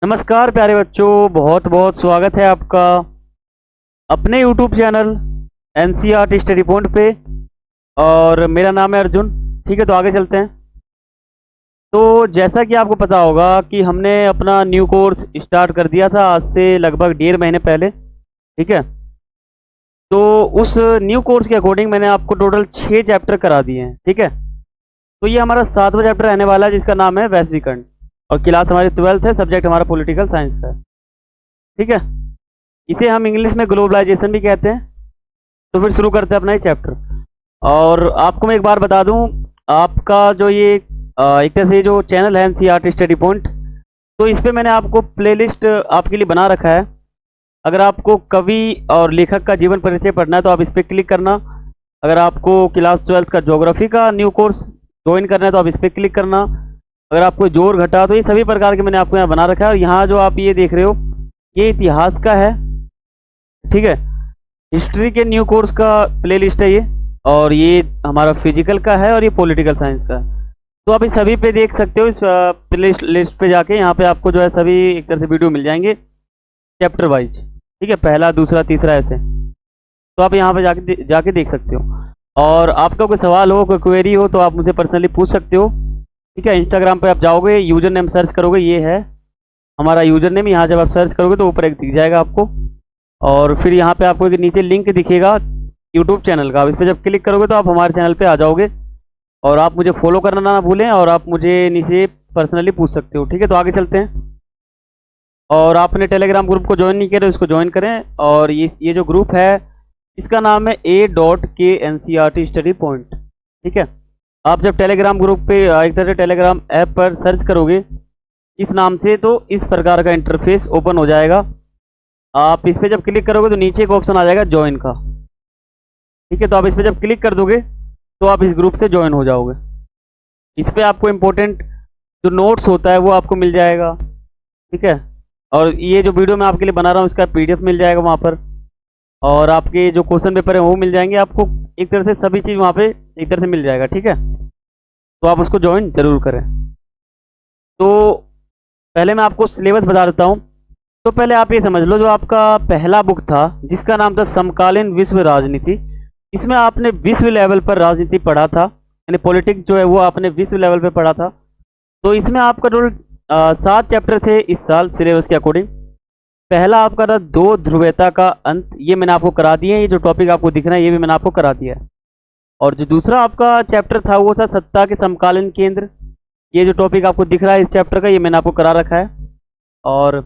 नमस्कार प्यारे बच्चों, बहुत बहुत स्वागत है आपका अपने YouTube channel NCERT study point पे। और मेरा नाम है अर्जुन। ठीक है, तो आगे चलते हैं। तो जैसा कि आपको पता होगा कि हमने अपना न्यू कोर्स स्टार्ट कर दिया था आज से लगभग 1.5 महीने पहले। ठीक है, तो उस न्यू कोर्स के अकॉर्डिंग मैंने आपको टोटल 6 चैप्टर करा दिए हैं। ठीक है, तो ये हमारा 7वां चैप्टर रहने वाला है जिसका नाम है वैश्वीकरण, और क्लास हमारी 12th है, सब्जेक्ट हमारा पॉलिटिकल साइंस का है। ठीक है, इसे हम इंग्लिश में ग्लोबलाइजेशन भी कहते हैं। तो फिर शुरू करते हैं अपना ये चैप्टर। और आपको मैं एक बार बता दूं, आपका जो ये एक तरह से जो चैनल है NCERT स्टडी पॉइंट, तो इस पे मैंने आपको प्लेलिस्ट आपके लिए बना रखा है। अगर आपको कवि और लेखक का जीवन परिचय पढ़ना है तो आप इस पर क्लिक करना। अगर आपको क्लास 12th का ज्योग्राफी का न्यू कोर्स ज्वाइन करना है तो आप इस पर क्लिक करना। अगर आपको जोड़ घटा, तो ये सभी प्रकार के मैंने आपको यहाँ बना रखा है। और यहाँ जो आप ये देख रहे हो, ये इतिहास का है। ठीक है, हिस्ट्री के न्यू कोर्स का प्लेलिस्ट है ये, और ये हमारा फिजिकल का है, और ये पॉलिटिकल साइंस का है। तो आप इस सभी पे देख सकते हो, इस प्लेलिस्ट लिस्ट पे जाके यहाँ पे आपको जो है सभी एक तरह से वीडियो मिल जाएंगे चैप्टर वाइज। ठीक है, पहला, दूसरा, तीसरा, ऐसे। तो आप यहाँ पे जाके देख सकते हो। और आपका कोई सवाल हो, कोई क्वेरी हो, तो आप मुझे पर्सनली पूछ सकते हो। ठीक है, इंस्टाग्राम पे आप जाओगे, यूजर नेम सर्च करोगे, ये है हमारा यूजर नेम। यहाँ जब आप सर्च करोगे तो ऊपर एक दिख जाएगा आपको, और फिर यहाँ पे आपको नीचे लिंक दिखेगा यूट्यूब चैनल का। आप इस पर जब क्लिक करोगे तो आप हमारे चैनल पे आ जाओगे, और आप मुझे फॉलो करना ना भूलें, और आप मुझे नीचे पर्सनली पूछ सकते हो। ठीक है, तो आगे चलते हैं। और आपने टेलीग्राम ग्रुप को ज्वाइन नहीं किया तो इसको ज्वाइन करें। और ये जो ग्रुप है इसका नाम है A.K.NCERT स्टडी पॉइंट। ठीक है, आप जब टेलीग्राम ग्रुप पे एक तरह से टेलीग्राम ऐप पर सर्च करोगे इस नाम से, तो इस प्रकार का इंटरफेस ओपन हो जाएगा। आप इस पर जब क्लिक करोगे तो नीचे एक ऑप्शन आ जाएगा ज्वाइन का। ठीक है, तो आप इस पर जब क्लिक कर दोगे तो आप इस ग्रुप से ज्वाइन हो जाओगे। इस पर आपको इम्पोर्टेंट जो नोट्स होता है वो आपको मिल जाएगा। ठीक है, और ये जो वीडियो मैं आपके लिए बना रहा हूँ इसका PDF मिल जाएगा वहाँ पर, और आपके जो क्वेश्चन पेपर है वो मिल जाएंगे आपको। एक तरह से सभी चीज़ वहाँ पे एक तरह से मिल जाएगा। ठीक है, तो आप उसको ज्वाइन जरूर करें। तो पहले मैं आपको सिलेबस बता देता हूँ। तो पहले आप ये समझ लो, जो आपका पहला बुक था जिसका नाम था समकालीन विश्व राजनीति, इसमें आपने विश्व लेवल पर राजनीति पढ़ा था, यानी पॉलिटिक्स जो है वो आपने विश्व लेवल पर पढ़ा था। तो इसमें आपका टोटल 7 चैप्टर थे इस साल सिलेबस के अकॉर्डिंग। पहला आपका था 2 ध्रुवीयता का अंत, ये मैंने आपको करा दिया है। ये जो टॉपिक आपको दिख रहा है ये भी मैंने आपको करा दिया है। और जो दूसरा आपका चैप्टर था वो था सत्ता के समकालीन केंद्र। ये जो टॉपिक आपको दिख रहा है इस चैप्टर का, ये मैंने आपको करा रखा है। और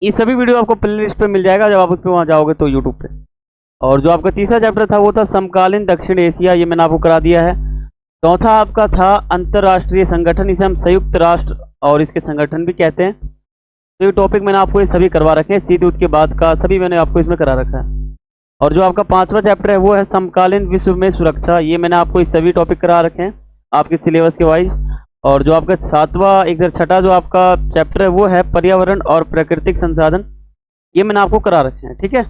ये सभी वीडियो आपको प्लेलिस्ट पे मिल जाएगा जब आप उस पर वहाँ जाओगे तो यूट्यूब पे। और जो आपका तीसरा चैप्टर था वो था समकालीन दक्षिण एशिया, ये मैंने आपको करा दिया है। चौथा आपका था अंतर्राष्ट्रीय संगठन, इसे हम संयुक्त राष्ट्र और इसके संगठन भी कहते हैं। तो ये टॉपिक मैंने आपको ये सभी करवा रखे हैं, सीधे उसके बाद का सभी मैंने आपको इसमें करा रखा है। और जो आपका 5वां चैप्टर है वो है समकालीन विश्व में सुरक्षा, ये मैंने आपको ये सभी टॉपिक करा रखे हैं आपके सिलेबस के वाइज। और जो आपका 7वां एक छठा जो आपका चैप्टर है वो है पर्यावरण और प्राकृतिक संसाधन, ये मैंने आपको करा रखे हैं। ठीक है,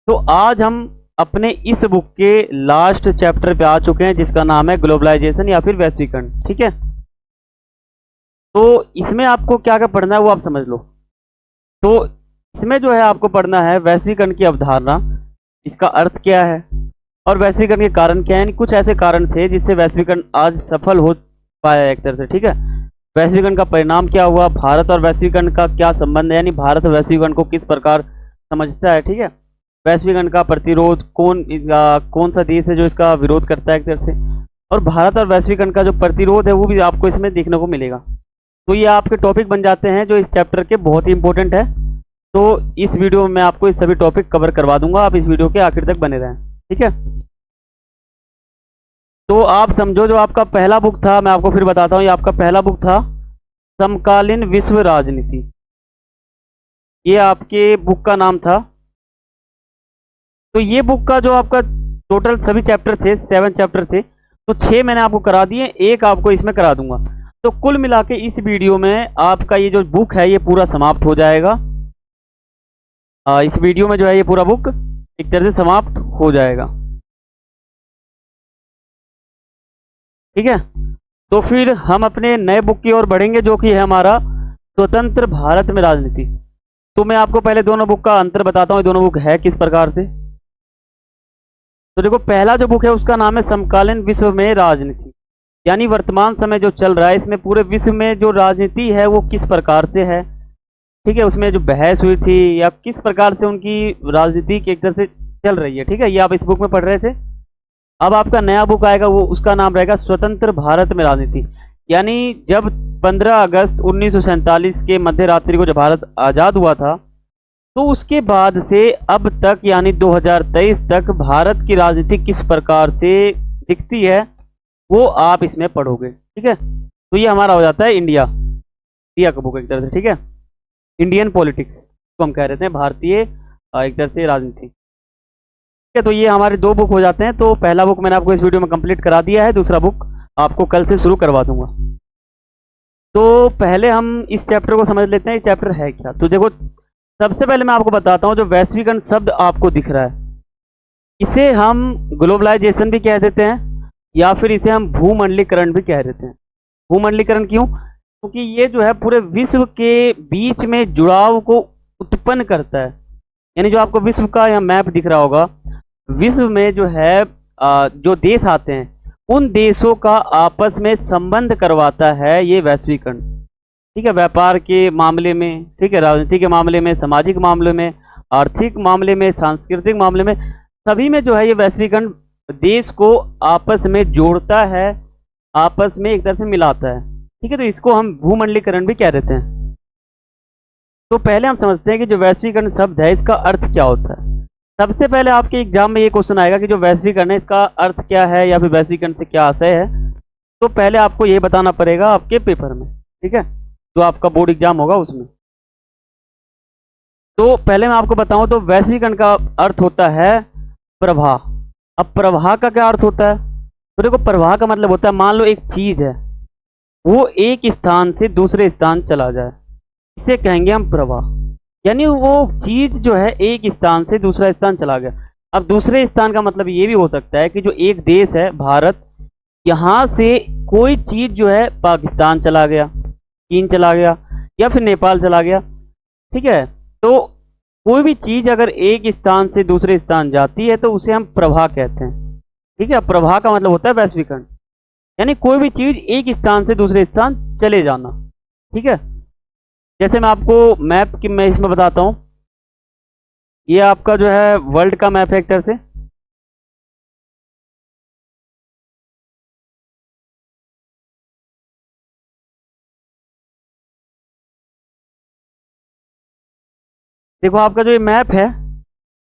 तो आज हम अपने इस बुक के लास्ट चैप्टर पे आ चुके हैं जिसका नाम है ग्लोबलाइजेशन या फिर वैश्वीकरण। ठीक है, तो इसमें आपको क्या क्या पढ़ना है वो आप समझ लो। तो इसमें जो है आपको पढ़ना है वैश्वीकरण की अवधारणा, इसका अर्थ क्या है, और वैश्वीकरण के कारण क्या है। यानी कुछ ऐसे कारण थे जिससे वैश्वीकरण आज सफल हो पाया एक तरह से। ठीक है, वैश्वीकरण का परिणाम क्या हुआ, भारत और वैश्वीकरण का क्या संबंध है, यानी भारत वैश्वीकरण को किस प्रकार समझता है। ठीक है, वैश्वीकरण का प्रतिरोध कौन सा देश है जो इसका विरोध करता है एक तरह से, और भारत और वैश्वीकरण का जो प्रतिरोध है वो भी आपको इसमें देखने को मिलेगा। तो ये आपके टॉपिक बन जाते हैं जो इस चैप्टर के बहुत ही इंपॉर्टेंट है। तो इस वीडियो में मैं आपको इस सभी टॉपिक कवर करवा दूंगा, आप इस वीडियो के आखिर तक बने रहें। ठीक है, तो आप समझो जो आपका पहला बुक था, मैं आपको फिर बताता हूँ, ये आपका पहला बुक था समकालीन विश्व राजनीति, ये आपके बुक का नाम था। तो ये बुक का जो आपका टोटल सभी चैप्टर थे 7 चैप्टर थे, तो 6 मैंने आपको करा दिए, एक आपको इसमें करा दूंगा। तो कुल मिला के इस वीडियो में आपका ये जो बुक है ये पूरा समाप्त हो जाएगा। इस वीडियो में जो है ये पूरा बुक एक तरह से समाप्त हो जाएगा। ठीक है, तो फिर हम अपने नए बुक की ओर बढ़ेंगे जो कि है हमारा स्वतंत्र भारत में राजनीति। तो मैं आपको पहले दोनों बुक का अंतर बताता हूँ, ये दोनों बुक है किस प्रकार से। तो देखो, पहला जो बुक है उसका नाम है समकालीन विश्व में राजनीति, यानी वर्तमान समय जो चल रहा है इसमें पूरे विश्व में जो राजनीति है वो किस प्रकार से है, ठीक है, उसमें जो बहस हुई थी या किस प्रकार से उनकी राजनीति एक तरह से चल रही है, ठीक है, ये आप इस बुक में पढ़ रहे थे। अब आपका नया बुक आएगा, वो उसका नाम रहेगा स्वतंत्र भारत में राजनीति, यानी जब 15 अगस्त 1947 के मध्य रात्रि को जब भारत आज़ाद हुआ था, तो उसके बाद से अब तक यानी 2023 तक भारत की राजनीति किस प्रकार से दिखती है वो आप इसमें पढ़ोगे, ठीक है। तो ये हमारा हो जाता है इंडिया का बुक एक तरह से, ठीक है, इंडियन पॉलिटिक्स को हम कह रहे थे, भारतीय एक तरह से राजनीति, ठीक है। तो ये हमारे दो बुक हो जाते हैं। तो पहला बुक मैंने आपको इस वीडियो में कंप्लीट करा दिया है, दूसरा बुक आपको कल से शुरू करवा दूंगा। तो पहले हम इस चैप्टर को समझ लेते हैं, ये चैप्टर है क्या। तो देखो, सबसे पहले मैं आपको बताता हूँ, जो वैश्वीकरण शब्द आपको दिख रहा है इसे हम ग्लोबलाइजेशन भी कह देते हैं या फिर इसे हम भूमंडलीकरण भी कह देते हैं। भूमंडलीकरण क्यों? क्योंकि ये जो है पूरे विश्व के बीच में जुड़ाव को उत्पन्न करता है, यानी जो आपको विश्व का यहाँ मैप दिख रहा होगा, विश्व में जो है जो देश आते हैं उन देशों का आपस में संबंध करवाता है ये वैश्वीकरण, ठीक है, व्यापार के मामले में, ठीक है, राजनीति के मामले में, सामाजिक मामले में, आर्थिक मामले में, सांस्कृतिक मामले में, सभी में जो है ये वैश्वीकरण देश को आपस में जोड़ता है, आपस में एक तरह से मिलाता है, ठीक है। तो इसको हम भूमंडलीकरण भी कह देते हैं। तो पहले हम समझते हैं कि जो वैश्वीकरण शब्द है इसका अर्थ क्या होता है। सबसे पहले आपके एग्जाम में ये क्वेश्चन आएगा कि जो वैश्वीकरण है इसका अर्थ क्या है या फिर वैश्वीकरण से क्या आशय है। तो पहले आपको ये बताना पड़ेगा आपके पेपर में, ठीक है, जो आपका बोर्ड एग्जाम होगा उसमें। तो पहले मैं आपको बताऊं तो वैश्वीकरण का अर्थ होता है प्रवाह। अब प्रवाह का क्या अर्थ होता है? तो देखो, प्रवाह का मतलब होता है, मान लो एक चीज है वो एक स्थान से दूसरे स्थान चला जाए, इसे कहेंगे हम प्रवाह, यानी वो चीज जो है एक स्थान से दूसरा स्थान चला गया। अब दूसरे स्थान का मतलब ये भी हो सकता है कि जो एक देश है भारत, यहाँ से कोई चीज जो है पाकिस्तान चला गया, चीन चला गया या फिर नेपाल चला गया, ठीक है। तो कोई भी चीज अगर एक स्थान से दूसरे स्थान जाती है तो उसे हम प्रवाह कहते हैं, ठीक है। प्रवाह का मतलब होता है वैश्वीकरण, यानी कोई भी चीज एक स्थान से दूसरे स्थान चले जाना, ठीक है। जैसे मैं आपको मैप की मैं इसमें बताता हूँ, ये आपका जो है वर्ल्ड का मैप है एक तरह से, देखो आपका जो ये मैप है,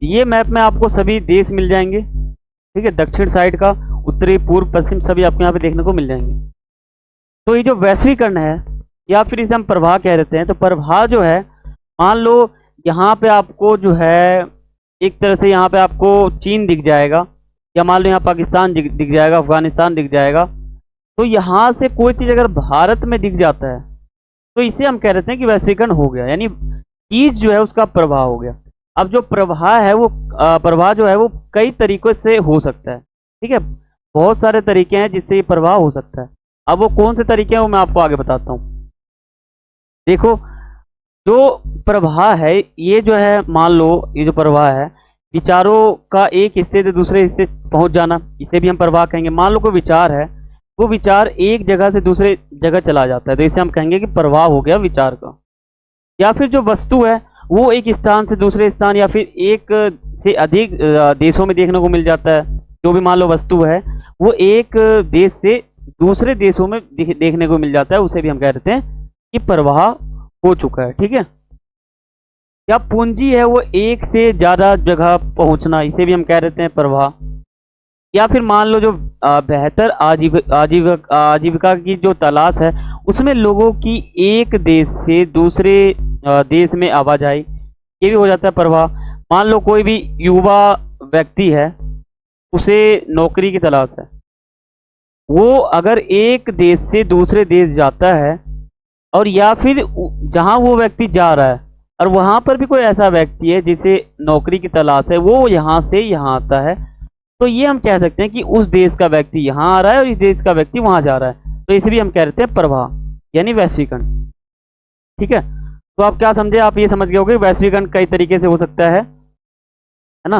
ये मैप में आपको सभी देश मिल जाएंगे, ठीक है, दक्षिण साइड का, उत्तरी, पूर्व, पश्चिम, सभी आपको यहाँ पे देखने को मिल जाएंगे। तो ये जो वैश्वीकरण है या फिर इसे हम प्रवाह कह देते हैं, तो प्रवाह जो है, मान लो यहाँ पे आपको जो है एक तरह से यहाँ पे आपको चीन दिख जाएगा, या मान लो यहाँ पाकिस्तान दिख जाएगा, अफगानिस्तान दिख जाएगा। तो यहाँ से कोई चीज़ अगर भारत में दिख जाता है तो इसे हम कह देते हैं कि वैश्वीकरण हो गया, यानी चीज जो है उसका प्रवाह हो गया। अब जो प्रवाह है वो प्रवाह जो है वो कई तरीकों से हो सकता है, ठीक है, बहुत सारे तरीके हैं जिससे ये प्रवाह हो सकता है। अब वो कौन से तरीके हैं वो मैं आपको आगे बताता हूँ। देखो, जो प्रवाह है ये जो है, मान लो ये जो प्रवाह है विचारों का एक हिस्से से दूसरे हिस्से पहुंच जाना, इसे भी हम प्रवाह कहेंगे। मान लो कोई विचार है, वो विचार एक जगह से दूसरे जगह चला जाता है, तो इसे हम कहेंगे कि प्रवाह हो गया विचार का। या फिर जो वस्तु है वो एक स्थान से दूसरे स्थान या फिर एक से अधिक देशों में देखने को मिल जाता है। जो भी मान लो वस्तु है वो एक देश से दूसरे देशों में देखने को मिल जाता है, उसे भी हम कह देते हैं कि प्रवाह हो चुका है, ठीक है। या पूंजी है वो एक से ज़्यादा जगह पहुंचना, इसे भी हम कह देते हैं प्रवाह। या फिर मान लो जो बेहतर आजीविका की जो तलाश है उसमें लोगों की एक देश से दूसरे देश में आवाजाही, ये भी हो जाता है प्रवाह। मान लो कोई भी युवा व्यक्ति है, उसे नौकरी की तलाश है, वो अगर एक देश से दूसरे देश जाता है, और या फिर जहां वो व्यक्ति जा रहा है और वहां पर भी कोई ऐसा व्यक्ति है जिसे नौकरी की तलाश है, वो यहाँ से यहाँ आता है, तो ये हम कह सकते हैं कि उस देश का व्यक्ति यहाँ आ रहा है और इस देश का व्यक्ति वहां जा रहा है, तो इसे भी हम कह देते हैं प्रवाह, यानी वैश्वीकरण। ठीक है, तो आप क्या समझे, आप ये समझ गए होगे वैश्वीकरण कई तरीके से हो सकता है ना।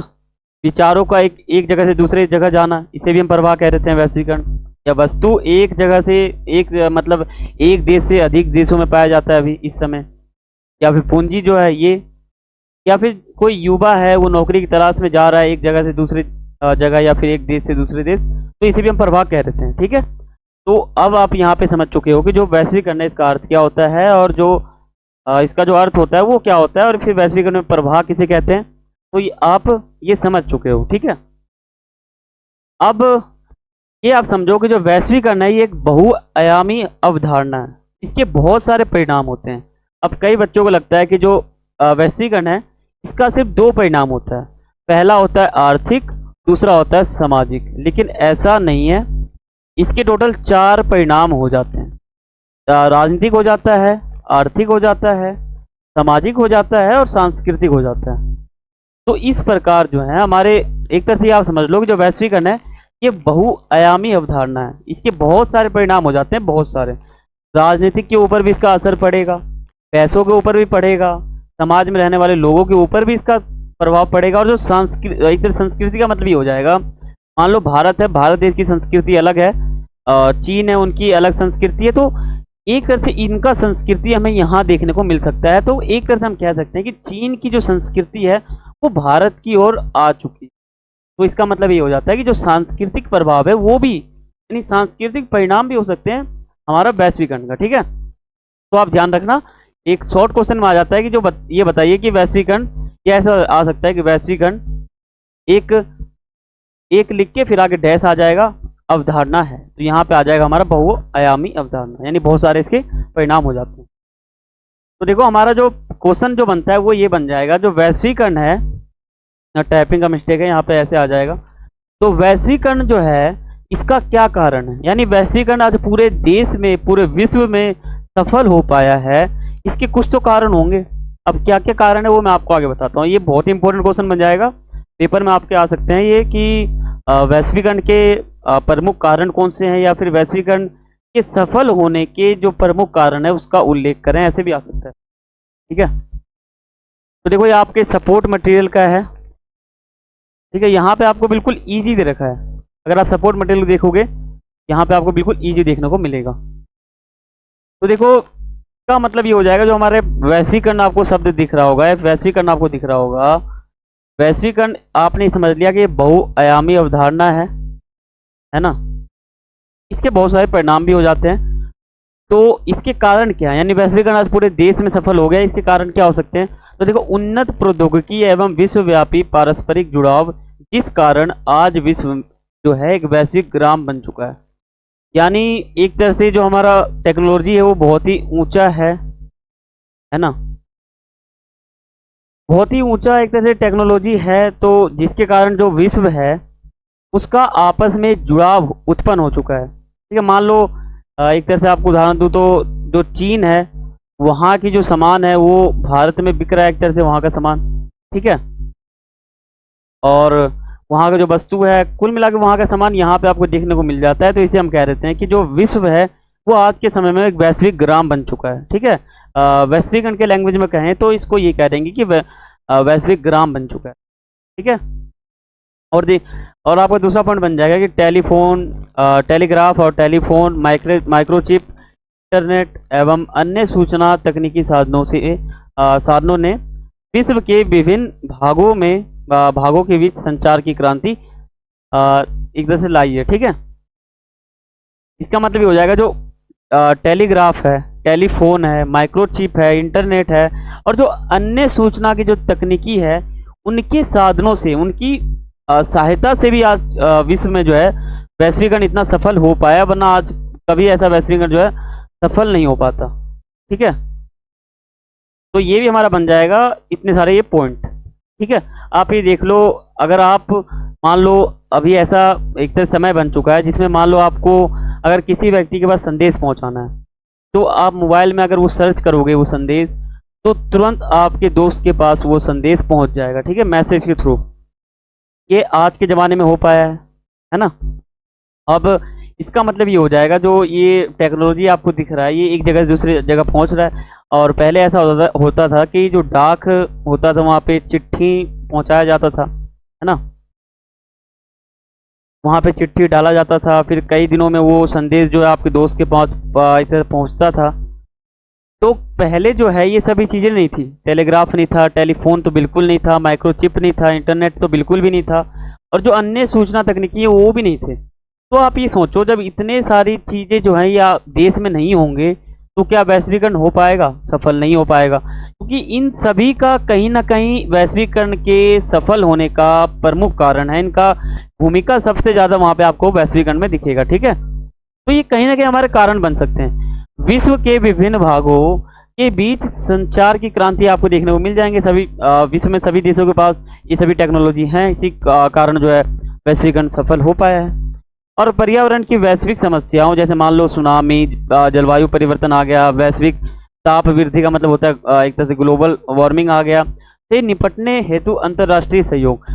विचारों का एक जगह से दूसरे जगह जाना, इसे भी हम प्रवाह कह देते हैं वैश्वीकरण। या वस्तु एक जगह से मतलब एक देश से अधिक देशों में पाया जाता है अभी इस समय। या फिर पूंजी जो है ये, या फिर कोई युवा है वो नौकरी की तलाश में जा रहा है एक जगह से दूसरी जगह, या फिर एक देश से दूसरे देश, तो इसे भी हम प्रवाह कह देते हैं। ठीक है, तो अब आप यहाँ पे समझ चुके हो कि जो वैश्वीकरण है इसका अर्थ क्या होता है, और जो इसका जो अर्थ होता है वो क्या होता है, और फिर वैश्वीकरण में प्रवाह किसे कहते हैं, तो ये आप ये समझ चुके हो। ठीक है, अब ये आप समझो कि जो वैश्वीकरण है ये एक बहुआयामी अवधारणा है, इसके बहुत सारे परिणाम होते हैं। अब कई बच्चों को लगता है कि जो वैश्वीकरण है इसका सिर्फ दो परिणाम होता है, पहला होता है आर्थिक, दूसरा होता है सामाजिक, लेकिन ऐसा नहीं है, इसके टोटल चार परिणाम हो जाते हैं। राजनीतिक हो जाता है, आर्थिक हो जाता है, सामाजिक हो जाता है, और सांस्कृतिक हो जाता है। तो इस प्रकार जो है हमारे, एक तरह से आप समझ लो कि जो वैश्वीकरण है ये बहुआयामी अवधारणा है, इसके बहुत सारे परिणाम हो जाते हैं, बहुत सारे। राजनीतिक के ऊपर भी इसका असर पड़ेगा, पैसों के ऊपर भी पड़ेगा, समाज में रहने वाले लोगों के ऊपर भी इसका प्रभाव पड़ेगा, और जो एक तरह संस्कृति का मतलब ये हो जाएगा, मान लो भारत है, भारत देश की संस्कृति अलग है, चीन है उनकी अलग संस्कृति है, तो एक तरह से इनका संस्कृति हमें यहाँ देखने को मिल सकता है। तो एक तरह से हम कह सकते हैं कि चीन की जो संस्कृति है वो भारत की ओर आ चुकी है। तो इसका मतलब ये हो जाता है कि जो सांस्कृतिक प्रभाव है वो भी, यानी सांस्कृतिक परिणाम भी हो सकते हैं हमारा वैश्वीकरण का। ठीक है, तो आप ध्यान रखना, एक शॉर्ट क्वेश्चन में आ जाता है कि जो ये बताइए कि वैश्वीकरण, या ऐसा आ सकता है कि वैश्वीकरण एक लिख के फिर आगे डैश आ जाएगा, अवधारणा है, तो यहाँ पे आ जाएगा हमारा बहुआयामी अवधारणा, यानी बहुत सारे इसके परिणाम हो जाते हैं। तो देखो हमारा जो क्वेश्चन जो बनता है वो ये बन जाएगा, जो वैश्वीकरण है, टाइपिंग का मिस्टेक है, यहाँ पे ऐसे आ जाएगा। तो वैश्वीकरण जो है इसका क्या कारण है, यानी वैश्वीकरण आज पूरे देश में, पूरे विश्व में सफल हो पाया है, इसके कुछ तो कारण होंगे। अब क्या क्या कारण है वो मैं आपको आगे बताता हूँ। ये बहुत ही इंपॉर्टेंट क्वेश्चन बन जाएगा, पेपर में आपके आ सकते हैं ये, कि वैश्वीकरण के प्रमुख कारण कौन से हैं, या फिर वैश्वीकरण के सफल होने के जो प्रमुख कारण है उसका उल्लेख करें, ऐसे भी आ सकता है। ठीक है, तो देखो ये आपके सपोर्ट मटेरियल का है। ठीक है, यहाँ पे आपको बिल्कुल इजी दे रखा है, अगर आप सपोर्ट मटेरियल देखोगे यहाँ पे आपको बिल्कुल इजी देखने को मिलेगा। तो देखो का मतलब ये हो जाएगा, जो हमारे वैश्वीकरण आपको शब्द दिख रहा होगा, वैश्वीकरण आपको दिख रहा होगा, वैश्वीकरण आपने समझ लिया कि ये बहुआयामी अवधारणा है ना, इसके बहुत सारे परिणाम भी हो जाते हैं। तो इसके कारण क्या है, यानी वैश्वीकरण आज पूरे देश में सफल हो गया, इसके कारण क्या हो सकते हैं। तो देखो, उन्नत प्रौद्योगिकी एवं विश्वव्यापी पारस्परिक जुड़ाव, जिस कारण आज विश्व जो है एक वैश्विक ग्राम बन चुका है, यानी एक तरह से जो हमारा टेक्नोलॉजी है वो बहुत ही ऊंचा है ना, बहुत ही ऊंचा एक तरह से टेक्नोलॉजी है, तो जिसके कारण जो विश्व है उसका आपस में जुड़ाव उत्पन्न हो चुका है। ठीक है, मान लो एक तरह से आपको उदाहरण दूं तो जो चीन है वहाँ की जो सामान है वो भारत में बिक रहा है एक तरह से, वहाँ का सामान। ठीक है, और वहाँ का जो वस्तु है, कुल मिला के वहाँ का सामान यहाँ पे आपको देखने को मिल जाता है। तो इसे हम कह देते हैं कि जो विश्व है वो आज के समय में एक वैश्विक ग्राम बन चुका है। ठीक है, वैश्वीकरण के लैंग्वेज में कहें तो इसको ये कह देंगे कि वैश्विक ग्राम बन चुका है। ठीक है, और आपका दूसरा पॉइंट बन जाएगा कि टेलीफोन, टेलीग्राफ और टेलीफोन, माइक्रोचिप, इंटरनेट एवं अन्य सूचना तकनीकी साधनों ने विश्व के विभिन्न भागों के बीच संचार की क्रांति एक तरह से लाई है। ठीक है, इसका मतलब ये हो जाएगा, जो टेलीग्राफ है, टेलीफोन है, माइक्रोचिप है, इंटरनेट है, और जो अन्य सूचना की जो तकनीकी है उनके साधनों से, उनकी सहायता से भी आज विश्व में जो है वैश्वीकरण इतना सफल हो पाया, वरना आज कभी ऐसा वैश्वीकरण जो है सफल नहीं हो पाता। ठीक है, तो ये भी हमारा बन जाएगा इतने सारे ये पॉइंट। ठीक है, आप ये देख लो, अगर आप मान लो अभी ऐसा एक तरह समय बन चुका है जिसमें मान लो आपको अगर किसी व्यक्ति के पास संदेश पहुंचाना है, तो आप मोबाइल में अगर वो सर्च करोगे वो संदेश, तो तुरंत आपके दोस्त के पास वो संदेश पहुंच जाएगा। ठीक है, मैसेज के थ्रू। ये आज के ज़माने में हो पाया है ना। अब इसका मतलब ये हो जाएगा, जो ये टेक्नोलॉजी आपको दिख रहा है ये एक जगह से दूसरी जगह पहुंच रहा है। और पहले ऐसा होता था कि जो डाक होता था वहाँ पे चिट्ठी पहुंचाया जाता था, है ना। वहाँ पे चिट्ठी डाला जाता था, फिर कई दिनों में वो संदेश जो है आपके दोस्त के पास इधर पहुँचता था। तो पहले जो है ये सभी चीज़ें नहीं थी, टेलीग्राफ नहीं था, टेलीफोन तो बिल्कुल नहीं था, माइक्रोचिप नहीं था, इंटरनेट तो बिल्कुल भी नहीं था, और जो अन्य सूचना तकनीकी है वो भी नहीं थे। तो आप ये सोचो, जब इतने सारी चीज़ें जो हैं या देश में नहीं होंगे तो क्या वैश्वीकरण हो पाएगा? सफल नहीं हो पाएगा, क्योंकि इन सभी का कहीं ना कहीं वैश्वीकरण के सफल होने का प्रमुख कारण है, इनका भूमिका सबसे ज़्यादा वहाँ पे आपको वैश्वीकरण में दिखेगा, ठीक है। तो ये कहीं ना कहीं हमारे कारण बन सकते हैं। विश्व के विभिन्न भागों के बीच संचार की क्रांति आपको देखने को मिल जाएंगे। सभी विश्व में सभी देशों के पास ये सभी टेक्नोलॉजी हैं, इसी कारण जो है वैश्वीकरण सफल हो पाया है। और पर्यावरण की वैश्विक समस्याओं, जैसे मान लो सुनामी, जलवायु परिवर्तन आ गया, वैश्विक ताप वृद्धि का मतलब होता है एक तरह से ग्लोबल वार्मिंग आ गया, से निपटने हेतु अंतर्राष्ट्रीय सहयोग,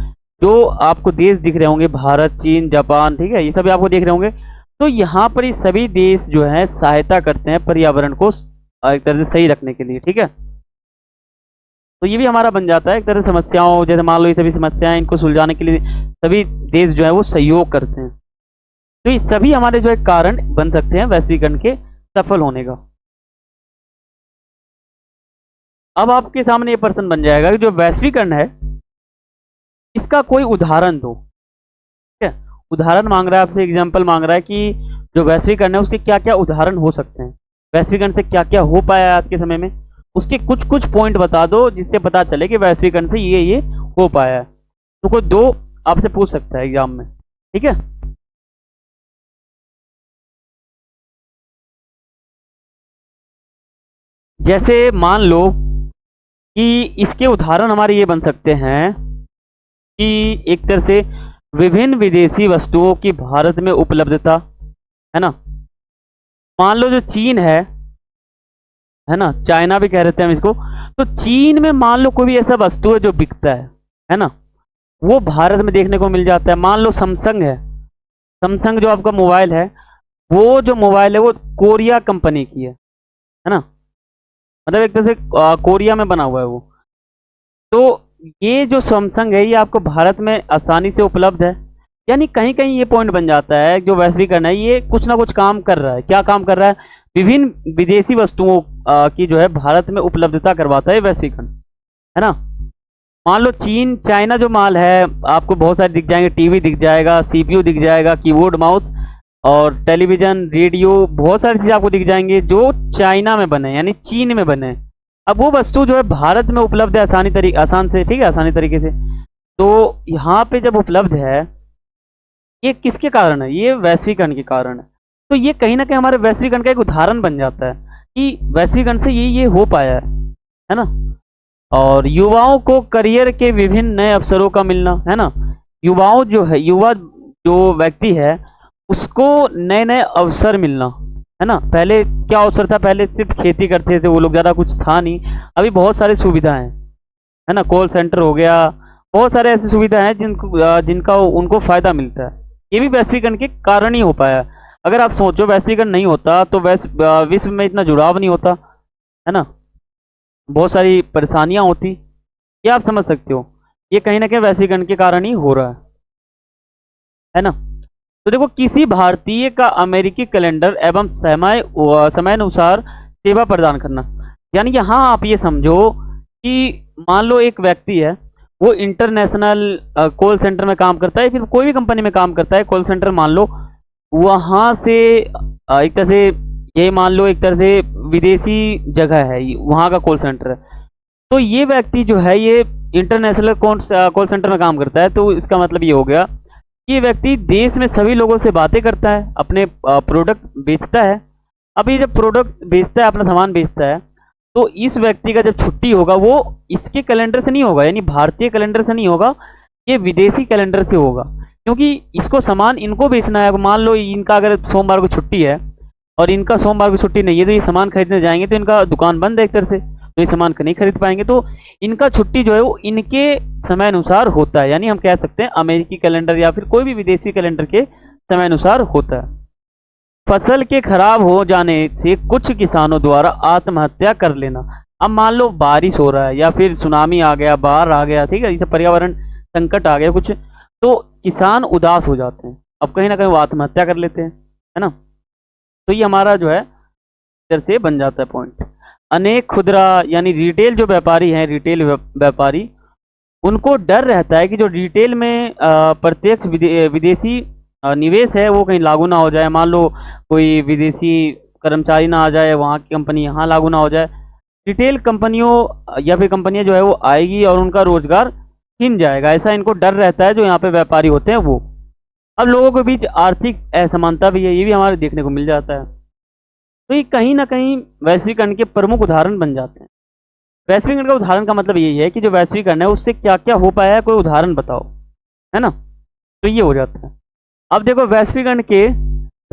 जो आपको देश दिख रहे होंगे, भारत, चीन, जापान, ठीक है, ये सभी आपको देख रहे होंगे। तो यहाँ पर ये सभी देश जो है सहायता करते हैं पर्यावरण को एक तरह से सही रखने के लिए, ठीक है। तो ये भी हमारा बन जाता है एक तरह से समस्याओं, जैसे मान लो ये सभी समस्याएं, इनको सुलझाने के लिए सभी देश जो है वो सहयोग करते हैं। तो ये सभी हमारे जो है कारण बन सकते हैं वैश्वीकरण के सफल होने का। अब आपके सामने ये प्रश्न बन जाएगा कि जो वैश्वीकरण है इसका कोई उदाहरण दो, ठीक है। उदाहरण मांग रहा है आपसे, एग्जाम्पल मांग रहा है कि जो वैश्वीकरण है उसके क्या क्या उदाहरण हो सकते हैं, वैश्वीकरण से क्या क्या हो पाया है आज के समय में, उसके कुछ कुछ पॉइंट बता दो जिससे पता चले कि वैश्वीकरण से ये हो पाया है। तो कोई दो आपसे पूछ सकता है एग्जाम में, ठीक है। जैसे मान लो कि इसके उदाहरण हमारे ये बन सकते हैं कि एक तरह से विभिन्न विदेशी वस्तुओं की भारत में उपलब्धता, है ना। मान लो जो चीन है ना, चाइना भी कह रहे थे हम इसको, तो चीन में मान लो कोई भी ऐसा वस्तु है जो बिकता है ना, वो भारत में देखने को मिल जाता है। मान लो सैमसंग है, सैमसंग जो आपका मोबाइल है, वो जो मोबाइल है वो कोरिया कंपनी की है ना, मतलब एक तरह से कोरिया में बना हुआ है वो। तो ये जो सैमसंग है ये आपको भारत में आसानी से उपलब्ध है, यानी कहीं कहीं ये पॉइंट बन जाता है जो वैश्वीकरण है ये कुछ ना कुछ काम कर रहा है। क्या काम कर रहा है? विभिन्न विदेशी वस्तुओं की जो है भारत में उपलब्धता करवाता है वैश्वीकरण, है ना। मान लो चीन, चाइना जो माल है आपको बहुत सारे दिख जाएंगे, टीवी दिख जाएगा, सीपीयू दिख जाएगा, कीबोर्ड, माउस और टेलीविजन, रेडियो, बहुत सारी चीज़ें आपको दिख जाएंगे जो चाइना में बने, यानी चीन में बने। अब वो वस्तु जो है भारत में उपलब्ध है आसान से, ठीक है, आसानी तरीके से। तो यहाँ पे जब उपलब्ध है, ये किसके कारण है? ये वैश्वीकरण के कारण है। तो ये कहीं ना कहीं हमारे वैश्वीकरण का एक उदाहरण बन जाता है कि वैश्वीकरण से ये हो पाया है ना। और युवाओं को करियर के विभिन्न नए अवसरों का मिलना, है ना। युवाओं जो है, युवा जो व्यक्ति है उसको नए नए अवसर मिलना, है ना। पहले क्या अवसर था? पहले सिर्फ खेती करते थे वो लोग, ज़्यादा कुछ था नहीं। अभी बहुत सारी सुविधाएं हैं, है ना, कॉल सेंटर हो गया, बहुत सारे ऐसी सुविधाएं हैं जिनका उनको फ़ायदा मिलता है। ये भी वैश्वीकरण के कारण ही हो पाया। अगर आप सोचो वैश्वीकरण नहीं होता तो विश्व में इतना जुड़ाव नहीं होता, है ना, बहुत सारी परेशानियां होती। ये आप समझ सकते हो, ये कहीं ना कहीं वैश्वीकरण के कारण ही हो रहा है ना। तो देखो, किसी भारतीय का अमेरिकी कैलेंडर एवं समयानुसार सेवा प्रदान करना, यानी यहाँ आप ये समझो कि मान लो एक व्यक्ति है वो इंटरनेशनल कॉल सेंटर में काम करता है, फिर कोई भी कंपनी में काम करता है, कॉल सेंटर मान लो, वहाँ से एक तरह से ये मान लो एक तरह से विदेशी जगह है, वहाँ का कॉल सेंटर है। तो ये व्यक्ति जो है ये इंटरनेशनल कॉल सेंटर में काम करता है, तो इसका मतलब ये हो गया ये व्यक्ति देश में सभी लोगों से बातें करता है, अपने प्रोडक्ट बेचता है। अब ये जब प्रोडक्ट बेचता है, अपना सामान बेचता है, तो इस व्यक्ति का जब छुट्टी होगा वो इसके कैलेंडर से नहीं होगा, यानी भारतीय कैलेंडर से नहीं होगा, ये विदेशी कैलेंडर से होगा, क्योंकि इसको सामान इनको बेचना है। मान लो इनका अगर सोमवार को छुट्टी है और इनका सोमवार को छुट्टी नहीं है, तो ये सामान खरीदने जाएंगे तो इनका दुकान बंद है एक तरह से, तो ये सामान नहीं खरीद पाएंगे। तो इनका छुट्टी जो है वो इनके समय अनुसार होता है, यानी हम कह सकते हैं अमेरिकी कैलेंडर या फिर कोई भी विदेशी कैलेंडर के समय अनुसार होता है। फसल के खराब हो जाने से कुछ किसानों द्वारा आत्महत्या कर लेना। अब मान लो बारिश हो रहा है या फिर सुनामी आ गया, बाढ़ आ गया, ठीक है, जैसे पर्यावरण संकट आ गया कुछ, तो किसान उदास हो जाते हैं। अब कहीं ना कहीं वो आत्महत्या कर लेते हैं, है ना। तो ये हमारा जो है इधर से बन जाता है पॉइंट। अनेक खुदरा यानी रिटेल जो व्यापारी हैं, रिटेल व्यापारी, उनको डर रहता है कि जो रिटेल में प्रत्यक्ष विदेशी निवेश है वो कहीं लागू ना हो जाए। मान लो कोई विदेशी कर्मचारी ना आ जाए, वहाँ की कंपनी यहाँ लागू ना हो जाए, रिटेल कंपनियों या फिर कंपनियां जो है वो आएगी और उनका रोजगार छिन जाएगा, ऐसा इनको डर रहता है जो यहाँ पे व्यापारी होते हैं वो। अब लोगों के बीच आर्थिक असमानता भी है, ये भी हमारे देखने को मिल जाता है। तो ये कहीं ना कहीं वैश्वीकरण के प्रमुख उदाहरण बन जाते हैं। वैश्वीकरण का उदाहरण का मतलब यही है कि जो वैश्वीकरण है उससे क्या क्या हो पाया है, कोई उदाहरण बताओ, है ना। तो ये हो जाता है। अब देखो वैश्वीकरण के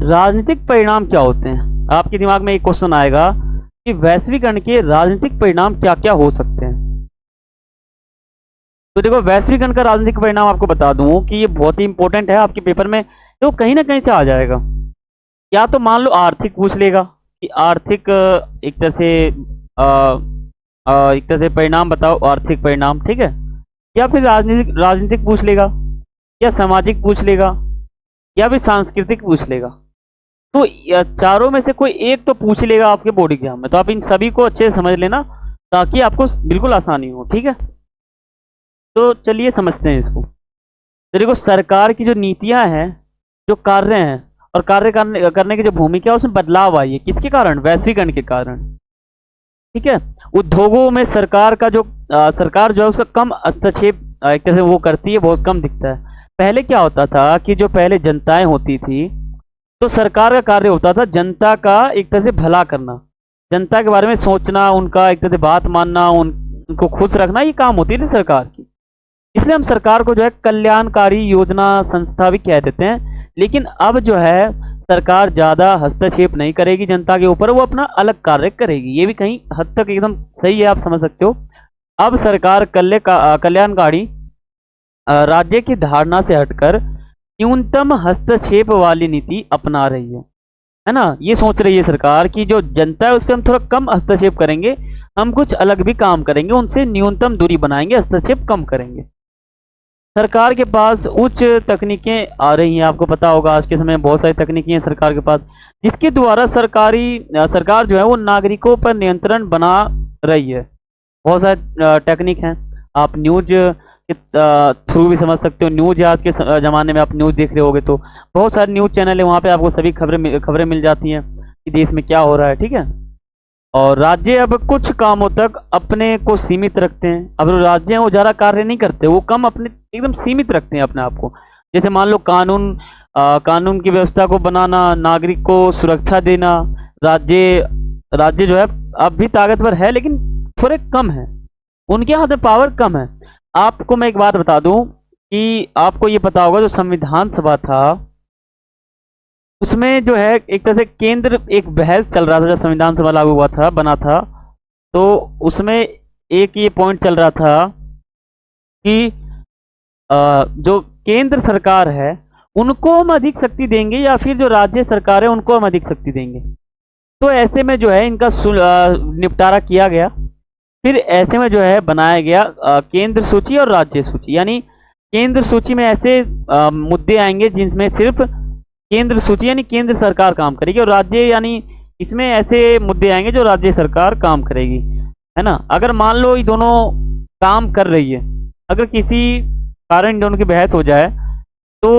राजनीतिक परिणाम क्या होते हैं। आपके दिमाग में एक क्वेश्चन आएगा कि वैश्वीकरण के राजनीतिक परिणाम क्या क्या हो सकते हैं। तो देखो वैश्वीकरण का राजनीतिक परिणाम आपको बता दूं कि ये बहुत ही इंपॉर्टेंट है आपके पेपर में, तो कहीं ना कहीं से आ जाएगा। या तो मान लो आर्थिक पूछ लेगा कि आर्थिक एक तरह से परिणाम बताओ, आर्थिक परिणाम, ठीक है। या फिर राजनीतिक राजनीतिक पूछ लेगा, या सामाजिक पूछ लेगा, या फिर सांस्कृतिक पूछ लेगा। तो चारों में से कोई एक तो पूछ लेगा आपके बोर्ड एग्जाम में। तो आप इन सभी को अच्छे से समझ लेना ताकि आपको बिल्कुल आसानी हो, ठीक है। तो चलिए समझते हैं इसको। तो देखो सरकार की जो नीतियां हैं, जो कार्य हैं और कार्य करने की जो भूमिका है, उसमें बदलाव आई है। किसके कारण? वैश्वीकरण के कारण, ठीक है। उद्योगों में सरकार का जो सरकार जो है उसका कम हस्तक्षेप एक तरह से वो करती है, बहुत कम दिखता है। पहले क्या होता था कि जो पहले जनताएं होती थी, तो सरकार का कार्य होता था जनता का एक तरह से भला करना, जनता के बारे में सोचना, उनका एक तरह से बात मानना, उनको खुश रखना, ये काम होती थी सरकार की। इसलिए हम सरकार को जो है कल्याणकारी योजना संस्था भी कह देते हैं। लेकिन अब जो है सरकार ज़्यादा हस्तक्षेप नहीं करेगी जनता के ऊपर, वो अपना अलग कार्य करेगी। ये भी कहीं हद तक एकदम सही है, आप समझ सकते हो। अब सरकार कल्याणकारी राज्य की धारणा से हटकर न्यूनतम हस्तक्षेप वाली नीति अपना रही है ना। ये सोच रही है सरकार कि जो जनता है उस पर हम थोड़ा कम हस्तक्षेप करेंगे, हम कुछ अलग भी काम करेंगे, उनसे न्यूनतम दूरी बनाएंगे, हस्तक्षेप कम करेंगे। सरकार के पास उच्च तकनीकें आ रही हैं, आपको पता होगा आज के समय में बहुत सारी तकनीकें हैं सरकार के पास, जिसके द्वारा सरकार जो है वो नागरिकों पर नियंत्रण बना रही है। बहुत सारे टेक्निक हैं, आप न्यूज के थ्रू भी समझ सकते हो। न्यूज आज के ज़माने में आप न्यूज़ देख रहे होगे तो बहुत सारे न्यूज़ चैनल है, वहाँ पे आपको सभी खबरें मिल जाती हैं कि देश में क्या हो रहा है, ठीक है। और राज्य अब कुछ कामों तक अपने को सीमित रखते हैं। अब जो राज्य हैं वो ज़्यादा कार्य नहीं करते, वो कम अपने एकदम सीमित रखते हैं अपने आप को। जैसे मान लो कानून की व्यवस्था को बनाना, नागरिक को सुरक्षा देना। राज्य जो है अब भी ताकतवर है लेकिन थोड़े कम है, उनके हाथ में पावर कम है। आपको मैं एक बात बता दूं कि आपको ये पता होगा जो संविधान सभा था उसमें जो है एक तरह से केंद्र एक बहस चल रहा था। जब संविधान सभा लागू हुआ था, बना था, तो उसमें एक ये पॉइंट चल रहा था कि जो केंद्र सरकार है उनको हम अधिक शक्ति देंगे या फिर जो राज्य सरकार है उनको हम अधिक शक्ति देंगे। तो ऐसे में जो है इनका निपटारा किया गया। फिर ऐसे में जो है बनाया गया केंद्र सूची और राज्य सूची। यानी केंद्र सूची में ऐसे मुद्दे आएंगे जिनमें सिर्फ केंद्र सूची यानी केंद्र सरकार काम करेगी, और राज्य यानी इसमें ऐसे मुद्दे आएंगे जो राज्य सरकार काम करेगी, है ना। अगर मान लो ये दोनों काम कर रही है, अगर किसी कारण दोनों की बहस हो जाए तो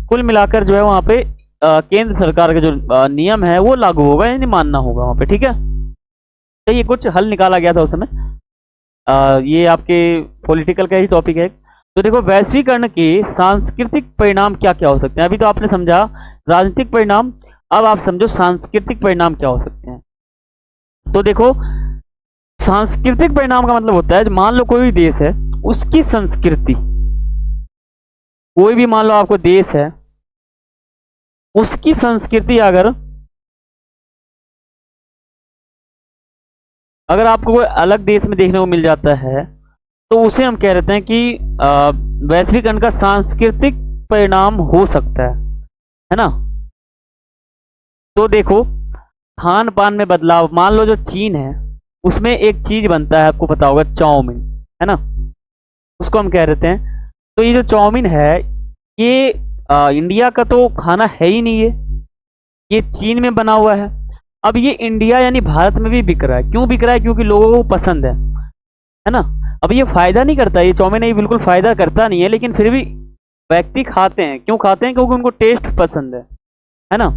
कुल मिलाकर जो है वहाँ पे केंद्र सरकार का जो नियम है वो लागू होगा, यानी मानना होगा वहाँ पे, ठीक है। तो ये कुछ हल निकाला गया था उस समय। ये आपके पॉलिटिकल का ही टॉपिक है। तो देखो वैश्वीकरण के सांस्कृतिक परिणाम क्या क्या हो सकते हैं। अभी तो आपने समझा राजनीतिक परिणाम, अब आप समझो सांस्कृतिक परिणाम क्या हो सकते हैं। तो देखो सांस्कृतिक परिणाम का मतलब होता है मान लो कोई भी देश है, उसकी संस्कृति, कोई भी मान लो आपको देश है, उसकी संस्कृति अगर आपको कोई अलग देश में देखने को मिल जाता है तो उसे हम कह देते हैं कि वैश्वीकरण का सांस्कृतिक परिणाम हो सकता है ना। तो देखो, खान पान में बदलाव, मान लो जो चीन है उसमें एक चीज बनता है, आपको पता होगा, चाउमीन, है ना, उसको हम कह देते हैं। तो ये जो चाउमीन है, ये इंडिया का तो खाना है ही नहीं, ये चीन में बना हुआ है। अब ये इंडिया यानी भारत में भी बिक रहा है। क्यों बिक रहा है? क्योंकि लोगों को पसंद है ना। अब ये फायदा नहीं करता, ये चाउमीन ये बिल्कुल फायदा करता नहीं है, लेकिन फिर भी व्यक्ति खाते हैं। क्यों खाते हैं? क्योंकि उनको टेस्ट पसंद है ना।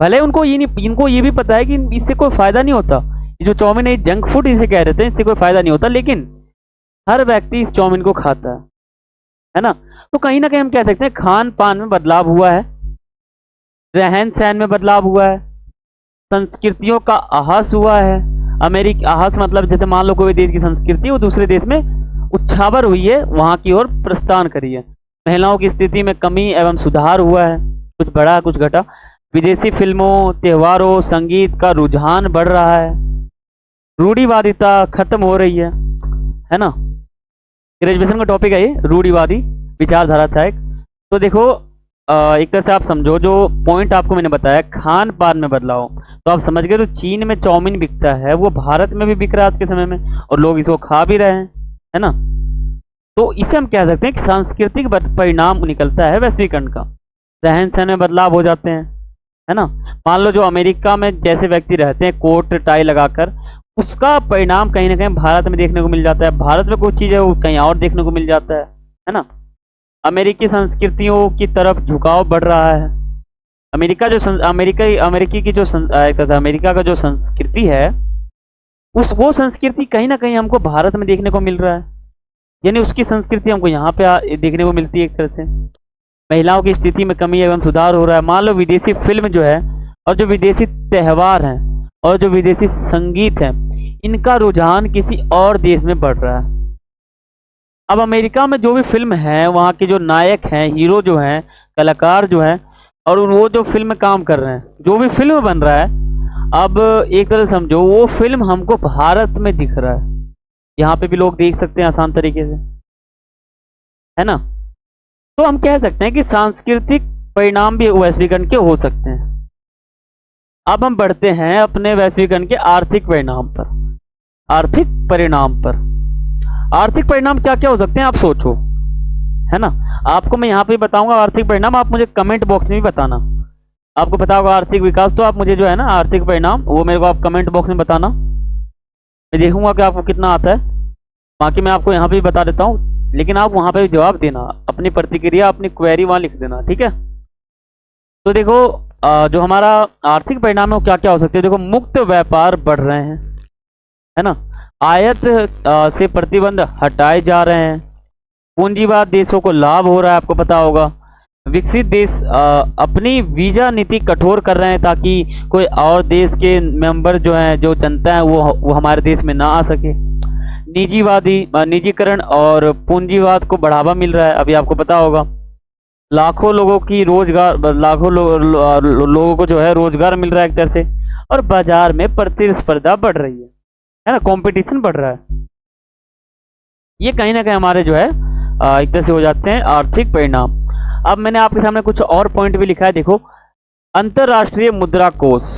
भले उनको ये नहीं, इनको ये भी पता है कि इससे कोई फायदा नहीं होता, ये जो चाउमीन है जंक फूड इसे कह देते हैं, इससे कोई फायदा नहीं होता, लेकिन हर व्यक्ति इस चाउमीन को खाता है ना। तो कहीं ना कहीं हम कह सकते हैं खान पान में बदलाव हुआ है, रहन सहन में बदलाव हुआ है, संस्कृतियों का आहास हुआ है। अमेरिका आहास मतलब जैसे मान लो कोई देश की संस्कृति वो दूसरे देश में उछावर हुई है, वहां की ओर प्रस्थान करी है। महिलाओं की स्थिति में कमी एवं सुधार हुआ है, कुछ बढ़ा कुछ घटा। विदेशी फिल्मों, त्योहारों, संगीत का रुझान बढ़ रहा है। रूढ़िवादिता खत्म हो रही है ना। ग्रेजुएशन का टॉपिक है ये, रूढ़िवादी विचारधारा था एक। तो देखो, एक तरह से आप समझो, जो पॉइंट आपको मैंने बताया खान पान में बदलाव, तो आप समझ गए। तो चीन में चाउमीन बिकता है, वो भारत में भी बिक रहा है आज के समय में, और लोग इसको खा भी रहे हैं, है ना। तो इसे हम कह सकते हैं कि सांस्कृतिक परिणाम निकलता है वैश्वीकरण का। रहन सहन में बदलाव हो जाते हैं, है ना। मान लो जो अमेरिका में जैसे व्यक्ति रहते हैं कोट टाई लगाकर, उसका परिणाम कहीं ना कहीं भारत में देखने को मिल जाता है। भारत में कोई चीज़ है वो कहीं और देखने को मिल जाता है ना। अमेरिकी संस्कृतियों की तरफ झुकाव बढ़ रहा है। अमेरिका अमेरिकी की जो अमेरिका का जो संस्कृति है, वो संस्कृति कहीं ना कहीं हमको भारत में देखने को मिल रहा है, यानी उसकी संस्कृति हमको यहाँ पे देखने को मिलती है एक तरह से। महिलाओं की स्थिति में कमी एवं सुधार हो रहा है। मान लो विदेशी फिल्म जो है, और जो विदेशी त्यौहार हैं, और जो विदेशी संगीत है, इनका रुझान किसी और देश में बढ़ रहा है। अब अमेरिका में जो भी फिल्म है, वहाँ के जो नायक हैं, हीरो जो हैं, कलाकार जो हैं, और वो जो फिल्म में काम कर रहे हैं, जो भी फिल्म बन रहा है, अब एक तरह से समझो वो फिल्म हमको भारत में दिख रहा है, यहाँ पे भी लोग देख सकते हैं आसान तरीके से, है ना। तो हम कह सकते हैं कि सांस्कृतिक परिणाम भी वैश्वीकरण के हो सकते हैं। अब हम बढ़ते हैं अपने वैश्वीकरण के आर्थिक परिणाम पर। आर्थिक परिणाम पर, आर्थिक परिणाम क्या क्या हो सकते हैं आप सोचो, है ना। आपको मैं यहाँ पे बताऊंगा आर्थिक परिणाम, आप मुझे कमेंट बॉक्स में भी बताना। आपको पता होगा आर्थिक विकास, तो आप मुझे जो है ना आर्थिक परिणाम वो मेरे को आप कमेंट बॉक्स में बताना, मैं देखूंगा कि आपको कितना आता है। बाकी मैं आपको यहाँ पे भी बता देता हूँ, लेकिन आप वहाँ पे भी जवाब देना, अपनी प्रतिक्रिया अपनी क्वेरी वहाँ लिख देना, ठीक है। तो देखो, जो हमारा आर्थिक परिणाम है वो क्या क्या हो सकते हैं। देखो, मुक्त व्यापार बढ़ रहे हैं, है ना। आयात से प्रतिबंध हटाए जा रहे हैं। पूंजीवाद देशों को लाभ हो रहा है, आपको पता होगा। विकसित देश अपनी वीजा नीति कठोर कर रहे हैं, ताकि कोई और देश के मेंबर जो हैं, जो जनता है, वो हमारे देश में ना आ सके। निजीकरण और पूंजीवाद को बढ़ावा मिल रहा है, अभी आपको पता होगा। लाखों लोगों की रोजगार, लाखों लोगों को जो है रोजगार मिल रहा है एक तरह से, और बाजार में प्रतिस्पर्धा बढ़ रही है ना, कंपटीशन बढ़ रहा है। ये कहीं ना कहीं हमारे जो है एक तरह से हो जाते हैं आर्थिक परिणाम। अब मैंने आपके सामने कुछ और पॉइंट भी लिखा है, देखो। अंतरराष्ट्रीय मुद्रा कोष,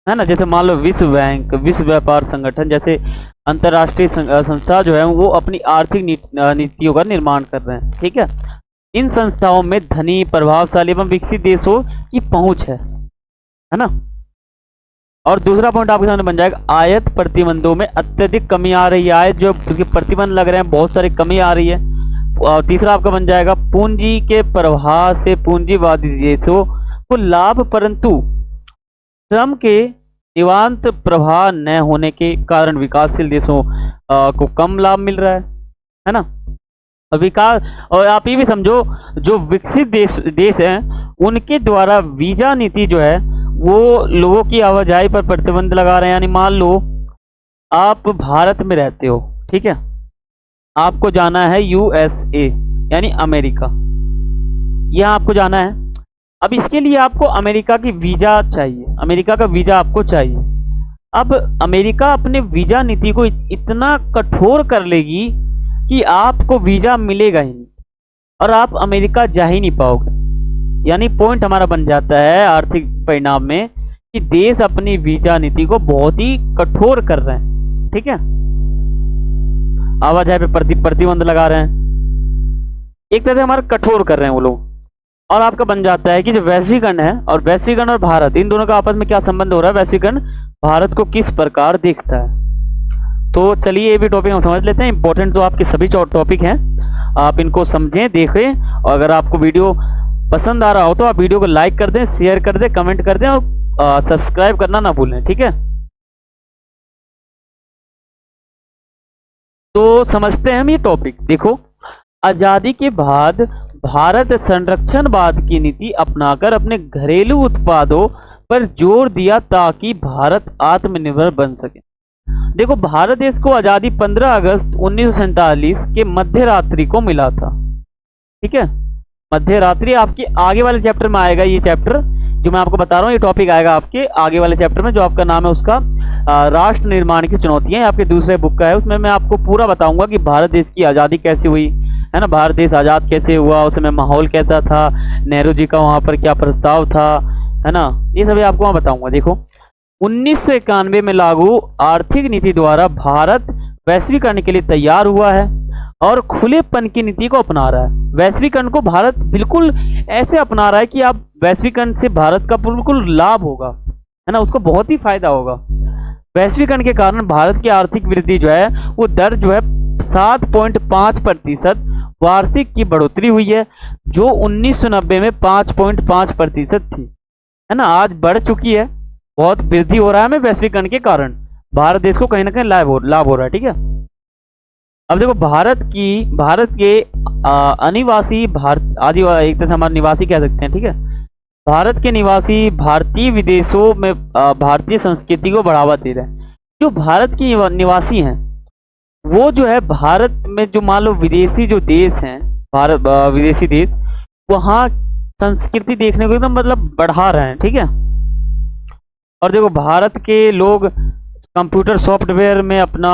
है ना, जैसे मान लो विश्व बैंक, विश्व व्यापार संगठन जैसे अंतरराष्ट्रीय संस्था जो है वो अपनी आर्थिक नीतियों का निर्माण कर रहे हैं, ठीक है। इन संस्थाओं में धनी, प्रभावशाली एवं विकसित देशों की पहुंच है ना। और दूसरा पॉइंट आपके सामने बन जाएगा, आयात प्रतिबंधों में अत्यधिक कमी आ रही है। आयात जो उसके प्रतिबंध लग रहे हैं, बहुत सारी कमी आ रही है। और तीसरा आपका बन जाएगा, पूंजी के प्रवाह से पूंजीवादी देशों को लाभ, परंतु श्रम के निवांत प्रवाह न होने के कारण विकासशील देशों को कम लाभ मिल रहा है ना। विकास, और आप ये भी समझो, जो विकसित देश हैं उनके द्वारा वीजा नीति जो है वो लोगों की आवाजाही पर प्रतिबंध लगा रहे हैं। यानी मान लो आप भारत में रहते हो, ठीक है, आपको जाना है यूएसए यानी अमेरिका, यहाँ आपको जाना है। अब इसके लिए आपको अमेरिका की वीजा चाहिए, अमेरिका का वीजा आपको चाहिए। अब अमेरिका अपने वीजा नीति को इतना कठोर कर लेगी कि आपको वीजा मिलेगा ही नहीं, और आप अमेरिका जा ही नहीं पाओगे। यानी पॉइंट हमारा बन जाता है आर्थिक परिणाम में कि देश अपनी वीजा नीति को बहुत ही कठोर कर रहे हैं। ठीक है, आवाजाही पे प्रतिबंध लगा रहे हैं, एक तरह से हमारा कठोर कर रहे हैं वो लोग। और आपका बन जाता है कि जो वैश्वीकरण है, और वैश्वीकरण और भारत, इन दोनों का आपस में क्या संबंध हो रहा है, वैश्वीकरण भारत को किस प्रकार देखता है। तो चलिए ये भी टॉपिक हम समझ लेते हैं। इंपॉर्टेंट तो आपके सभी टॉपिक हैं, आप इनको समझें, देखें, और अगर आपको वीडियो पसंद आ रहा हो तो आप वीडियो को लाइक कर दें, शेयर कर दें, कमेंट कर दें, और सब्सक्राइब करना ना भूलें। ठीक है, तो समझते हैं हम ये टॉपिक। देखो, आजादी के बाद भारत संरक्षणवाद की नीति अपनाकर अपने घरेलू उत्पादों पर जोर दिया ताकि भारत आत्मनिर्भर बन सके। देखो, भारत देश को आजादी 15 अगस्त 1947 के मध्य रात्रि को मिला था। ठीक है, मध्य रात्रि आपके आगे वाले चैप्टर में आएगा। ये चैप्टर जो मैं आपको बता रहा हूँ, ये टॉपिक आएगा आपके आगे वाले चैप्टर में, जो आपका नाम है उसका राष्ट्र निर्माण की चुनौतियां, आपके दूसरे बुक का है। उसमें मैं आपको पूरा बताऊंगा कि भारत देश की आज़ादी कैसे हुई है ना, भारत देश आज़ाद कैसे हुआ, उस समय माहौल कैसा था, नेहरू जी का वहाँ पर क्या प्रस्ताव था, है ना, ये सभी आपको वहाँ बताऊंगा। देखो, 1991 में लागू आर्थिक नीति द्वारा भारत वैश्वीकरण के लिए तैयार हुआ है और खुलेपन की नीति को अपना रहा है। वैश्वीकरण को भारत बिल्कुल ऐसे अपना रहा है कि आप वैश्वीकरण से भारत का बिल्कुल लाभ होगा, है ना, उसको बहुत ही फायदा होगा। वैश्वीकरण के कारण भारत की आर्थिक वृद्धि जो है वो दर जो है 7.5% वार्षिक की बढ़ोतरी हुई है, जो 1990 में 5.5% थी, है ना, आज बढ़ चुकी है। बहुत वृद्धि हो रहा है हमें वैश्वीकरण के कारण, भारत देश को कहीं ना कहीं लाभ हो रहा है। ठीक है, अब देखो, भारत के अनिवासी आदि एक तरह से हमारे निवासी कह सकते हैं। ठीक है, भारत के निवासी भारतीय विदेशों में भारतीय संस्कृति को बढ़ावा दे रहे हैं। जो भारत के निवासी हैं वो जो है भारत में जो मान लो विदेशी जो देश हैं, भारत विदेशी देश, वहाँ संस्कृति देखने को एकदम मतलब बढ़ा रहे हैं। ठीक है, और देखो, भारत के लोग कंप्यूटर सॉफ्टवेयर में अपना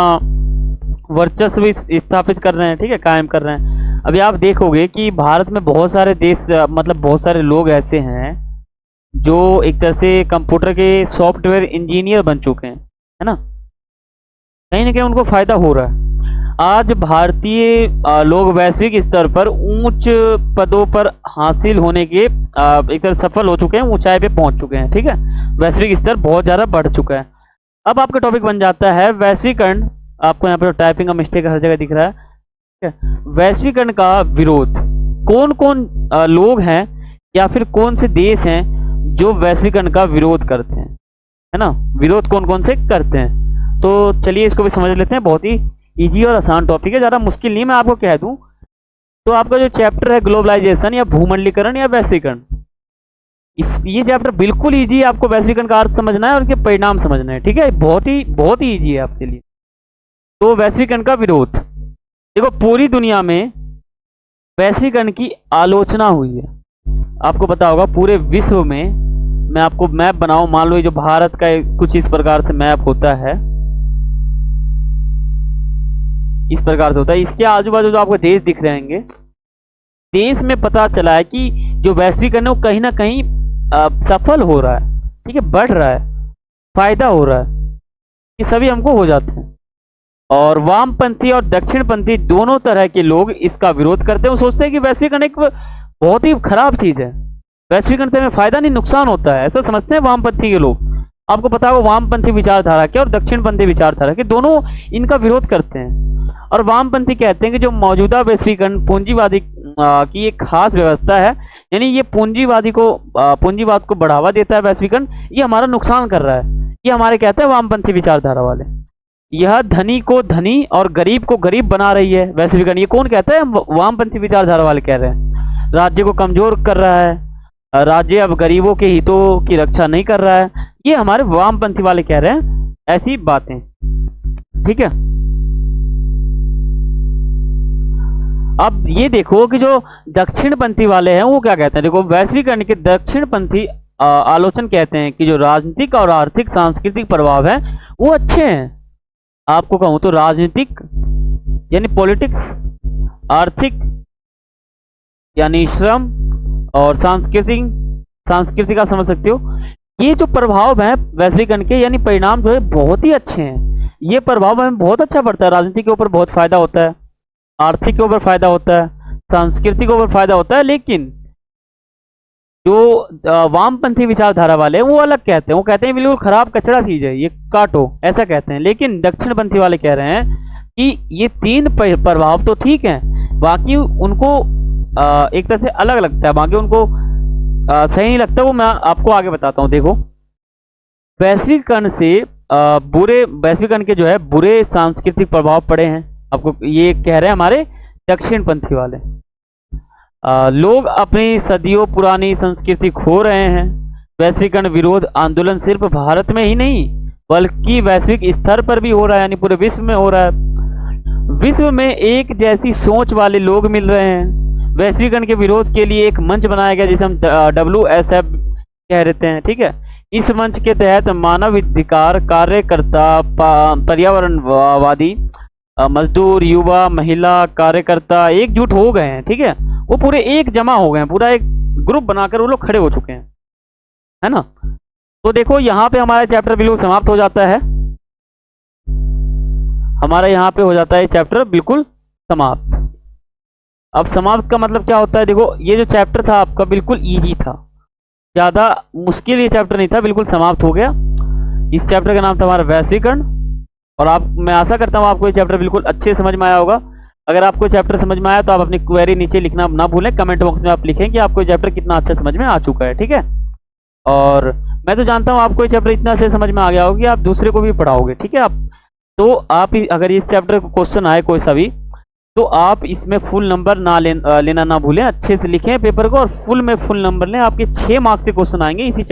वर्चस्व स्थापित कर रहे हैं। ठीक है, कायम कर रहे हैं। अभी आप देखोगे कि भारत में बहुत सारे देश, मतलब बहुत सारे लोग ऐसे हैं जो एक तरह से कंप्यूटर के सॉफ्टवेयर इंजीनियर बन चुके हैं, है ना, कहीं ना कहीं उनको फायदा हो रहा है। आज भारतीय लोग वैश्विक स्तर पर उच्च पदों पर हासिल होने के एक तरह सफल हो चुके हैं, ऊंचाई पे पहुंच चुके हैं। ठीक है, वैश्विक स्तर बहुत ज़्यादा बढ़ चुका है। अब आपका टॉपिक बन जाता है वैश्वीकरण। आपको यहाँ पर टाइपिंग का मिस्टेक हर जगह दिख रहा है। ठीक है, वैश्वीकरण का विरोध, कौन कौन लोग हैं या फिर कौन से देश हैं जो वैश्वीकरण का विरोध करते हैं, है ना, विरोध कौन कौन से करते हैं। तो चलिए इसको भी समझ लेते हैं। बहुत ही इजी और आसान टॉपिक है, ज़्यादा मुश्किल नहीं। मैं आपको कह दूं तो आपका जो चैप्टर है ग्लोबलाइजेशन या भूमंडलीकरण या वैश्वीकरण, ये चैप्टर बिल्कुल इजी है। आपको वैश्वीकरण का अर्थ समझना है और इसके परिणाम समझना है। ठीक है, बहुत ही इजी है आपके लिए। तो वैश्वीकरण का विरोध, देखो, पूरी दुनिया में वैश्वीकरण की आलोचना हुई है। आपको पता होगा पूरे विश्व में, मैं आपको मैप बनाऊं, मान लो ये जो भारत का कुछ इस प्रकार से मैप होता है, इस प्रकार से होता है। इसके आजू बाजू जो आपको देश दिख रहे होंगे, देश में पता चला है कि जो वैश्वीकरण है वो कहीं ना कहीं सफल हो रहा है। ठीक है, बढ़ रहा है, फायदा हो रहा है, ये सभी हमको हो जाते हैं। और वामपंथी और दक्षिणपंथी दोनों तरह के लोग इसका विरोध करते हैं। वो सोचते हैं कि वैश्वीकरण एक बहुत ही खराब चीज है, वैश्वीकरण से हमें फायदा नहीं नुकसान होता है, ऐसा समझते हैं वामपंथी के लोग। आपको पता है वो वामपंथी विचारधारा के और दक्षिणपंथी विचारधारा के दोनों इनका विरोध करते हैं। और वामपंथी कहते हैं कि जो मौजूदा वैश्वीकरण पूंजीवादी की एक खास व्यवस्था है, यानी ये पूंजीवाद को बढ़ावा देता है वैश्वीकरण, ये हमारा नुकसान कर रहा है, ये हमारे कहते हैं वामपंथी विचारधारा वाले। यह धनी को धनी और गरीब को गरीब बना रही है वैश्वीकरण, ये कौन कहता है, वामपंथी विचारधारा वाले कह रहे हैं। राज्य को कमजोर कर रहा है, राज्य अब गरीबों के हितों की रक्षा नहीं कर रहा है, ये हमारे वामपंथी वाले कह रहे हैं ऐसी बातें। ठीक है, अब ये देखो कि जो दक्षिणपंथी वाले हैं वो क्या कहते हैं। देखो, वैश्वीकरण के दक्षिणपंथी आलोचन कहते हैं कि जो राजनीतिक और आर्थिक सांस्कृतिक प्रभाव है वो अच्छे हैं। आपको कहूं तो राजनीतिक यानी पॉलिटिक्स, आर्थिक यानी श्रम, और सांस्कृतिक आप समझ सकते हो, ये जो प्रभाव है वैश्वीकरण के, यानी परिणाम जो है बहुत ही अच्छे हैं। ये प्रभाव हमें बहुत अच्छा पड़ता है, राजनीति के ऊपर बहुत फायदा होता है, आर्थिक के ऊपर फायदा होता है, संस्कृति के ऊपर फायदा होता है। लेकिन जो वामपंथी विचारधारा वाले हैं वो अलग कहते हैं, वो कहते हैं बिल्कुल खराब कचरा चीज है, ये काटो, ऐसा कहते हैं। लेकिन दक्षिणपंथी वाले कह रहे हैं कि ये तीन प्रभाव तो ठीक हैं, बाकी उनको एक तरह से अलग लगता है, बाकी उनको सही नहीं लगता। वो मैं आपको आगे बताता हूँ। देखो, वैश्वीकरण से वैश्वीकरण के जो है बुरे सांस्कृतिक प्रभाव पड़े हैं, आपको ये कह रहे हैं हमारे दक्षिणपंथी वाले। लोग अपनी सदियों पुरानी संस्कृति खो रहे हैं। वैश्वीकरण विरोध आंदोलन सिर्फ भारत में ही नहीं बल्कि वैश्विक स्तर पर भी हो रहा है, यानी पूरे विश्व में हो रहा है। विश्व में एक जैसी सोच वाले लोग मिल रहे हैं। वैश्वीकरण के विरोध के लिए एक मंच बनाया गया जिसे हम WSF कह देते हैं, ठीक है। इस मंच के तहत मानव अधिकार कार्यकर्ता, पर्यावरणवादी, मजदूर, युवा, महिला कार्यकर्ता एकजुट हो गए हैं, ठीक है। वो पूरे एक जमा हो गए हैं, पूरा एक ग्रुप बनाकर वो लोग खड़े हो चुके हैं, है ना। तो देखो यहाँ पे हमारा चैप्टर बिल्कुल समाप्त हो जाता है, हमारा यहाँ पे हो जाता है चैप्टर बिल्कुल समाप्त। अब समाप्त का मतलब क्या होता है, देखो ये जो चैप्टर था आपका बिल्कुल इजी था, ज्यादा मुश्किल ये चैप्टर नहीं था, बिल्कुल समाप्त हो गया। इस चैप्टर का नाम था हमारा वैश्वीकरण। और मैं आशा करता हूँ आपको ये चैप्टर बिल्कुल अच्छे समझ में आया होगा। अगर आपको चैप्टर समझ में आया तो आप अपनी क्वेरी नीचे लिखना ना भूलें, कमेंट बॉक्स में आप लिखें कि आपको ये चैप्टर कितना अच्छा समझ में आ चुका है, ठीक है। और मैं तो जानता हूँ आपको ये चैप्टर इतना अच्छे समझ में आ गया होगा कि आप दूसरे को भी पढ़ाओगे, ठीक है। आप अगर इस चैप्टर को क्वेश्चन आए कोई सा भी, तो आप इसमें फुल नंबर लेना ना भूलें, अच्छे से लिखें पेपर को और फुल में फुल नंबर लें। आपके 6 मार्क्स के क्वेश्चन आएंगे इसी